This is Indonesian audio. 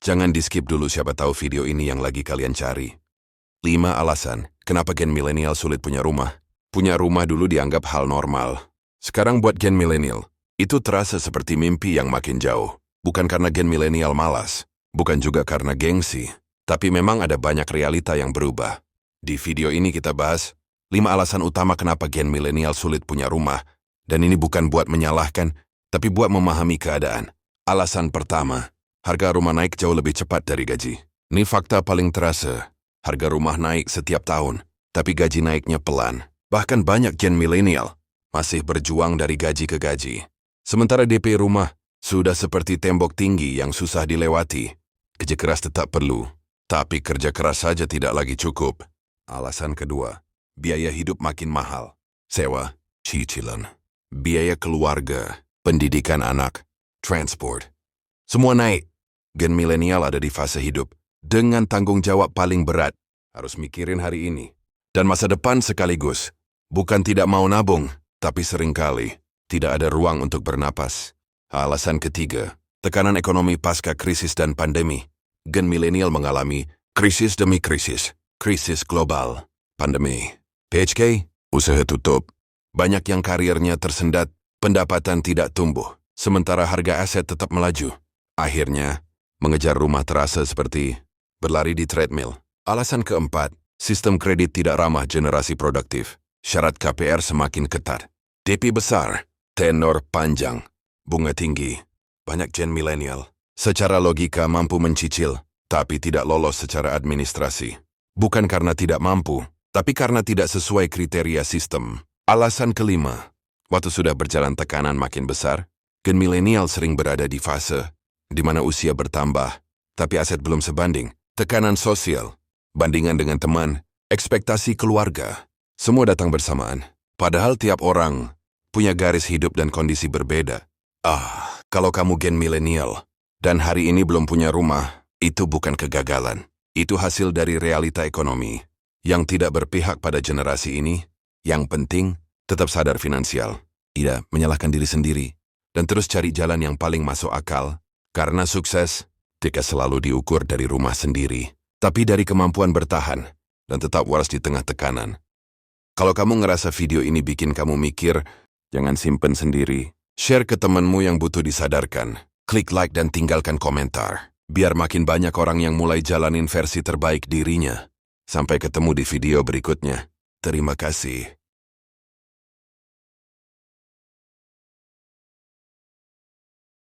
Jangan di-skip dulu, siapa tahu video ini yang lagi kalian cari. 5 alasan kenapa gen milenial sulit punya rumah. Punya rumah dulu dianggap hal normal. Sekarang buat gen milenial, itu terasa seperti mimpi yang makin jauh. Bukan karena gen milenial malas, bukan juga karena gengsi, tapi memang ada banyak realita yang berubah. Di video ini kita bahas 5 alasan utama kenapa gen milenial sulit punya rumah. Dan ini bukan buat menyalahkan, tapi buat memahami keadaan. Alasan pertama, harga rumah naik jauh lebih cepat dari gaji. Ini fakta paling terasa. Harga rumah naik setiap tahun, tapi gaji naiknya pelan. Bahkan banyak gen milenial masih berjuang dari gaji ke gaji. Sementara DP rumah sudah seperti tembok tinggi yang susah dilewati. Kerja keras tetap perlu, tapi kerja keras saja tidak lagi cukup. Alasan kedua, biaya hidup makin mahal. Sewa, cicilan, biaya keluarga, pendidikan anak, transport. Semua naik. Gen milenial ada di fase hidup dengan tanggung jawab paling berat. Harus mikirin hari ini dan masa depan sekaligus. Bukan tidak mau nabung, tapi seringkali tidak ada ruang untuk bernapas. Alasan ketiga, tekanan ekonomi pasca krisis dan pandemi. Gen milenial mengalami krisis demi krisis. Krisis global, pandemi, PHK, usaha tutup. Banyak yang karirnya tersendat, pendapatan tidak tumbuh, sementara harga aset tetap melaju. Akhirnya, mengejar rumah terasa seperti berlari di treadmill. Alasan keempat, sistem kredit tidak ramah generasi produktif. Syarat KPR semakin ketat. DP besar, tenor panjang, bunga tinggi. Banyak gen milenial secara logika mampu mencicil, tapi tidak lolos secara administrasi. Bukan karena tidak mampu, tapi karena tidak sesuai kriteria sistem. Alasan kelima, waktu sudah berjalan tekanan makin besar, gen milenial sering berada di fase di mana usia bertambah, tapi aset belum sebanding. Tekanan sosial, bandingan dengan teman, ekspektasi keluarga, semua datang bersamaan. Padahal tiap orang punya garis hidup dan kondisi berbeda. Kalau kamu gen milenial dan hari ini belum punya rumah, itu bukan kegagalan. Itu hasil dari realita ekonomi yang tidak berpihak pada generasi ini. Yang penting, tetap sadar finansial, tidak menyalahkan diri sendiri, dan terus cari jalan yang paling masuk akal. Karena sukses tidak selalu diukur dari rumah sendiri, tapi dari kemampuan bertahan dan tetap waras di tengah tekanan. Kalau kamu ngerasa video ini bikin kamu mikir, jangan simpen sendiri. Share ke temanmu yang butuh disadarkan. Klik like dan tinggalkan komentar. Biar makin banyak orang yang mulai jalanin versi terbaik dirinya. Sampai ketemu di video berikutnya. Terima kasih.